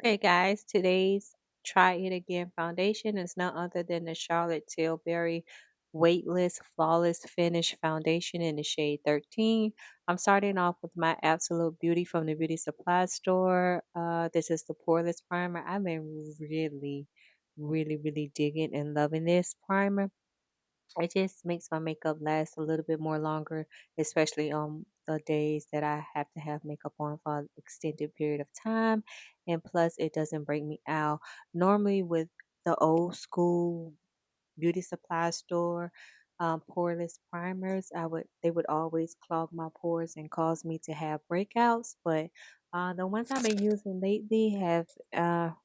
Hey guys, today's Try It Again foundation is none other than the Charlotte Tilbury Weightless Flawless Finish Foundation in the shade 13. I'm starting off with my Absolute Beauty from the Beauty Supply Store. This is the Poreless Primer. I've been really digging and loving this primer. It just makes my makeup last a little bit more longer, especially on the days that I have to have makeup on for an extended period of time. And plus, it doesn't break me out. Normally, with the old school beauty supply store poreless primers, they would always clog my pores and cause me to have breakouts. But the ones I've been using lately have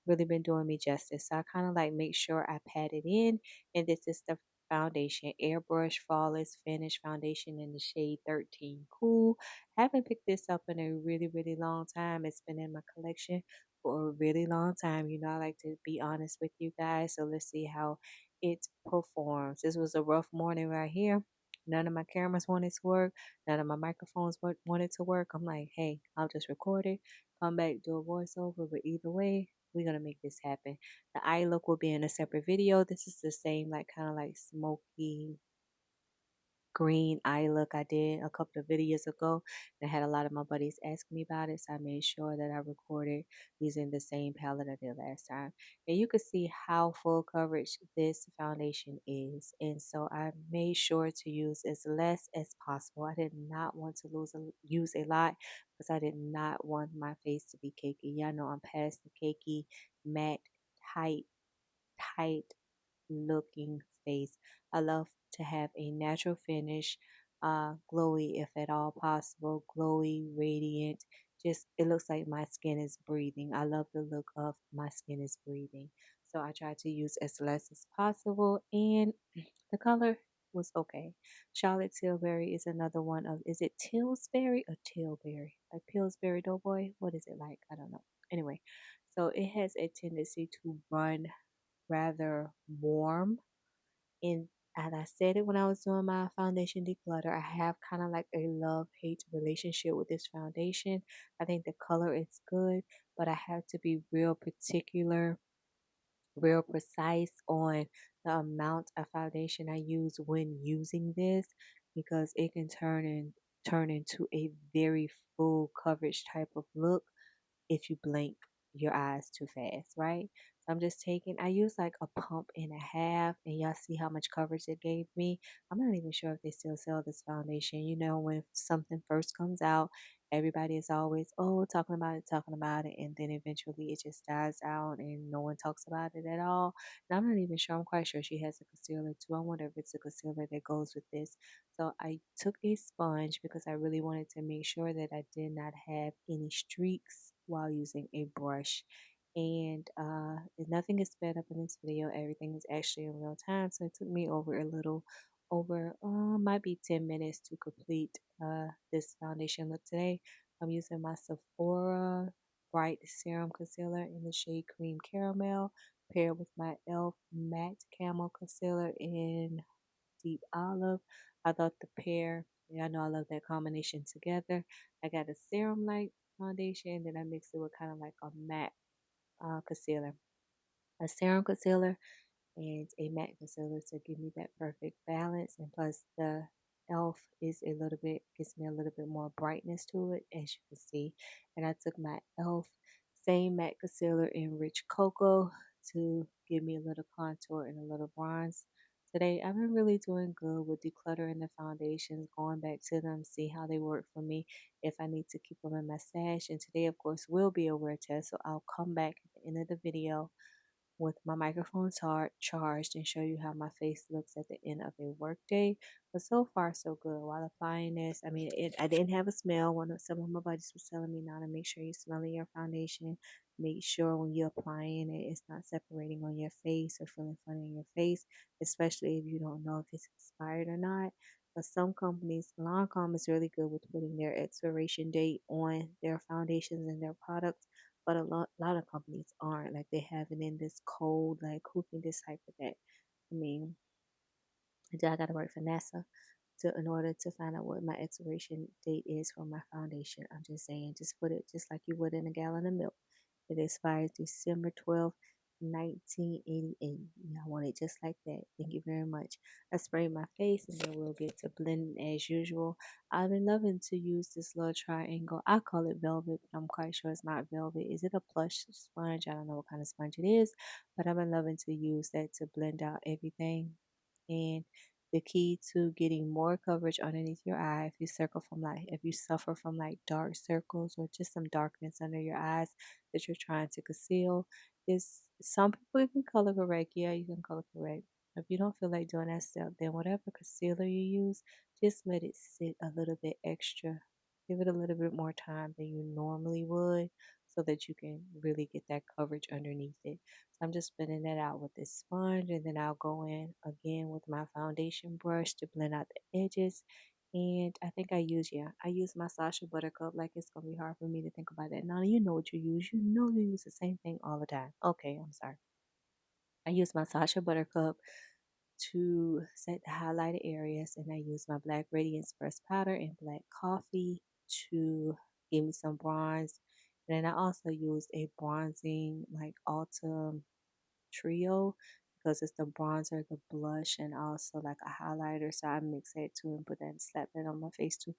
really been doing me justice. So I kind of like make sure I pat it in, and this is the foundation Airbrush Flawless Finish Foundation in the shade 13 Cool. I haven't picked this up in a really long time. It's been in my collection for a really long time. You know, I like to be honest with you guys. So let's see how it performs. This was a rough morning right here. None of my cameras wanted to work. None of my microphones wanted to work. I'm like, hey, I'll just record it, come back, do a voiceover. But either way, we're going to make this happen. The eye look will be in a separate video. This is the same, like, kind of like smoky green eye look I did a couple of videos ago. And I had a lot of my buddies asking me about it, so I made sure that I recorded using the same palette I did last time. And you can see how full coverage this foundation is. And so I made sure to use as less as possible. I did not want to use a lot because I did not want my face to be cakey. Y'all know I'm past the cakey, matte, tight, tight looking face. I love to have a natural finish, glowy if at all possible, glowy, radiant. Just it looks like my skin is breathing. I love the look of my skin is breathing. So I try to use as less as possible, and the color was okay. Charlotte Tilbury is another one of, is it Tilbury or Tilbury? Like Pillsbury Doughboy? What is it like? I don't know. Anyway, so it has a tendency to run rather warm. And I said it when I was doing my foundation declutter, I have kind of like a love hate relationship with this foundation. I think the color is good, but I have to be real particular, real precise on the amount of foundation I use when using this, because it can turn into a very full coverage type of look if you blink your eyes too fast, right? So I'm just taking, I use like a pump and a half, and y'all see how much coverage it gave me. I'm not even sure if they still sell this foundation. You know, when something first comes out, everybody is always, oh, talking about it, and then eventually it just dies out and no one talks about it at all. And I'm not even sure, I'm quite sure she has a concealer too. I wonder if it's a concealer that goes with this. So I took a sponge because I really wanted to make sure that I did not have any streaks while using a brush. And nothing is sped up in this video. Everything is actually in real time. So it took me over might be 10 minutes to complete this foundation look today. I'm using my Sephora Bright Serum Concealer in the shade Cream Caramel, paired with my e.l.f. Matte Camo Concealer in Deep Olive. I thought the pair, yeah, I know I love that combination together. I got a serum light foundation, then I mixed it with kind of like a matte concealer. A serum concealer and a matte concealer to give me that perfect balance. And plus the e.l.f. is a little bit, gives me a little bit more brightness to it, as you can see. And I took my e.l.f. same matte concealer in Rich Cocoa to give me a little contour and a little bronze. Today, I've been really doing good with decluttering the foundations, going back to them, see how they work for me, if I need to keep them in my stash. And today, of course, will be a wear test, so I'll come back at the end of the video with my microphone charged and show you how my face looks at the end of a workday. But so far, so good. While applying this, I mean, I didn't have a smell. Some of my buddies was telling me now to make sure you're smelling your foundation. Make sure when you're applying it, it's not separating on your face or feeling funny in your face, especially if you don't know if it's expired or not. But some companies, Lancome is really good with putting their expiration date on their foundations and their products, but a lot of companies aren't. Like, they have it in this code. Like, who can decipher that? I mean, I gotta work for NASA to in order to find out what my expiration date is for my foundation. I'm just saying, just put it just like you would in a gallon of milk. It expires December 12th, 1988. Yeah, I want it just like that. Thank you very much. I spray my face and then we'll get to blending as usual. I've been loving to use this little triangle. I call it velvet, but I'm quite sure it's not velvet. Is it a plush sponge? I don't know what kind of sponge it is, but I've been loving to use that to blend out everything. And the key to getting more coverage underneath your eye, if you suffer from like dark circles or just some darkness under your eyes that you're trying to conceal, is some people you can color correct. Yeah, you can color correct. If you don't feel like doing that step, then whatever concealer you use, just let it sit a little bit extra. Give it a little bit more time than you normally would so that you can really get that coverage underneath it. So I'm just blending that out with this sponge, and then I'll go in again with my foundation brush to blend out the edges. And I think I use my Sasha Buttercup. Like, it's gonna be hard for me to think about that. Now you know what you use. You know you use the same thing all the time. Okay, I'm sorry. I use my Sasha Buttercup to set the highlighted areas, and I use my Black Radiance Pressed Powder and Black Coffee to give me some bronze. And then I also use a bronzing like Ulta trio because it's the bronzer, the blush, and also like a highlighter. So I mix that too and put that and slap that on my face too.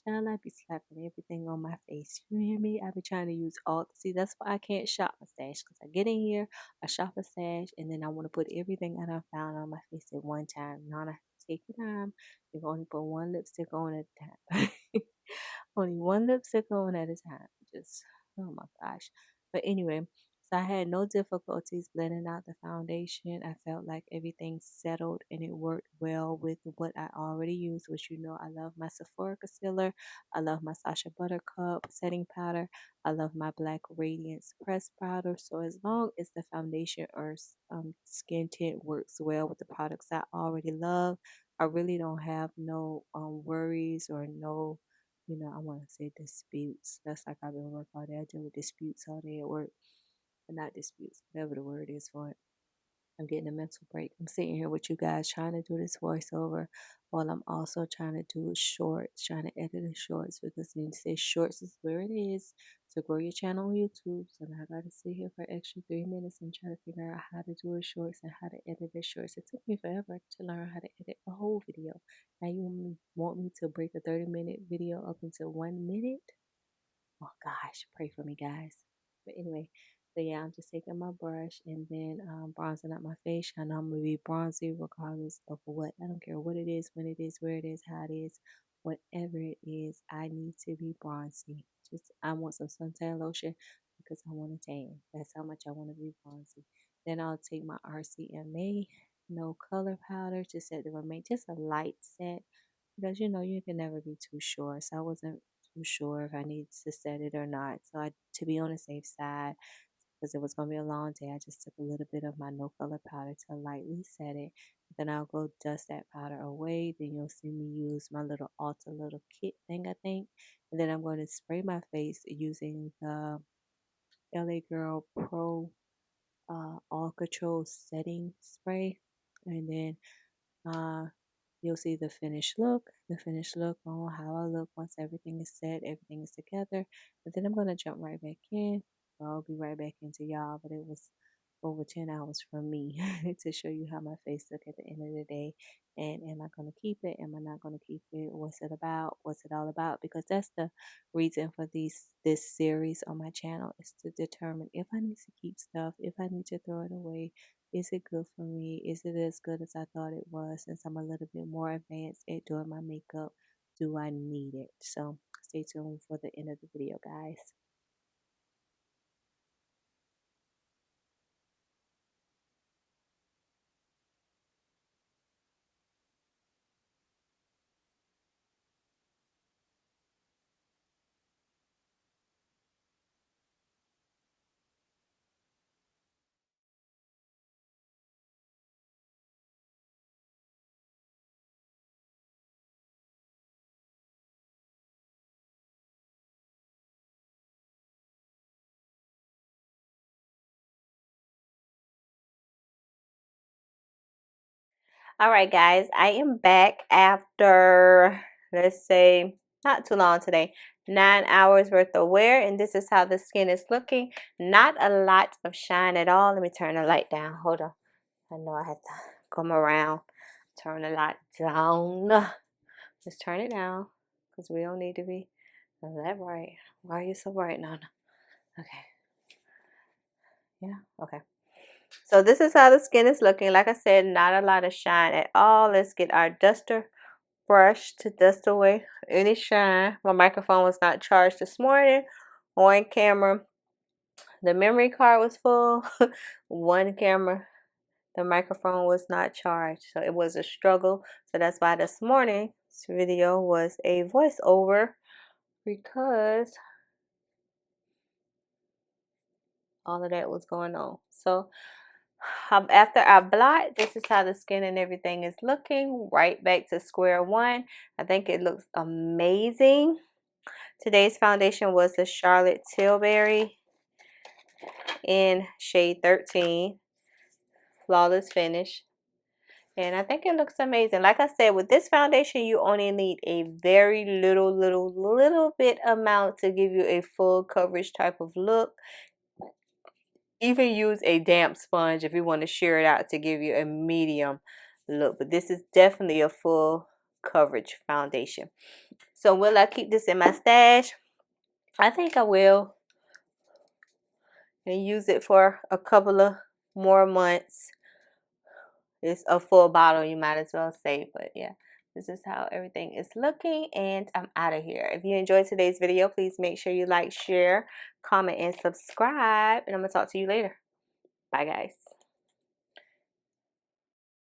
Child, I be slapping everything on my face. You hear me? I be trying to use all. See, that's why I can't shop my stash, because I get in here, I shop a stash, and then I want to put everything that I found on my face at one time. Now I take your time. You can only put one lipstick on at a time. Only one lipstick on at a time. Just, oh my gosh. But anyway, so I had no difficulties blending out the foundation. I felt like everything settled and it worked well with what I already used, which you know I love my Sephora concealer. I love my Sasha Buttercup setting powder. I love my Black Radiance pressed powder. So as long as the foundation or skin tint works well with the products I already love, I really don't have no worries or no, I want to say disputes. That's like I've been working all day. I deal with disputes all day at work, but not disputes, whatever the word is for it. I'm getting a mental break. I'm sitting here with you guys trying to do this voiceover while I'm also trying to do shorts, trying to edit the shorts, because when you say shorts is where it is to grow your channel on YouTube. So now I got to sit here for extra 3 minutes and try to figure out how to do a shorts and how to edit the shorts. It took me forever to learn how to edit a whole video. Now you want me to break a 30-minute video up into 1 minute? Oh gosh, pray for me, guys. But anyway, so yeah, I'm just taking my brush and then bronzing up my face. I know I'm gonna be bronzy regardless of what. I don't care what it is, when it is, where it is, how it is, whatever it is. I need to be bronzy. Just I want some suntan lotion because I want to tan. That's how much I want to be bronzy. Then I'll take my RCMA no color powder to set the remain, just a light set, because you can never be too sure. So I wasn't too sure if I needed to set it or not. So I, to be on the safe side, because it was going to be a long day, I just took a little bit of my no color powder to lightly set it. Then I'll go dust that powder away. Then you'll see me use my little Ulta little kit thing, I think. And then I'm going to spray my face using the LA Girl Pro All Control Setting Spray. And then uh, you'll see the finished look on how I look once everything is set, everything is together. And then I'm going to jump right back in. I'll be right back into y'all, but it was over 10 hours from me to show you how my face look at the end of the day. And am I going to keep it? Am I not going to keep it? What's it about? What's it all about? Because that's the reason for this series on my channel, is to determine if I need to keep stuff, if I need to throw it away. Is it good for me? Is it as good as I thought it was? Since I'm a little bit more advanced at doing my makeup, do I need it? So stay tuned for the end of the video, guys. All right, guys, I am back after, let's say, not too long today. 9 hours worth of wear, and this is how the skin is looking. Not a lot of shine at all. Let me turn the light down. Hold on. I know I have to come around. Turn the light down. Just turn it down because we don't need to be that bright. Why are you so bright, Nana? Okay. Yeah, okay. So this is how the skin is looking. Like I said, not a lot of shine at all. Let's get our duster brush to dust away any shine. My microphone was not charged this morning on camera. The memory card was full. One camera, the microphone was not charged, so it was a struggle. So that's why this morning's video was a voiceover, because all of that was going on. So after I blot, this is how the skin and everything is looking. Right back to square one. I think it looks amazing. Today's foundation was the Charlotte Tilbury in shade 13, flawless finish, and I think it looks amazing. Like I said, with this foundation you only need a very little bit amount to give you a full coverage type of look. Even use a damp sponge if you want to shear it out to give you a medium look, but this is definitely a full coverage foundation. So will I keep this in my stash? I think I will, and use it for a couple of more months. It's a full bottle, you might as well say. But yeah, this is how everything is looking, and I'm out of here. If you enjoyed today's video, please make sure you like, share, comment, and subscribe, and I'm gonna talk to you later. Bye guys.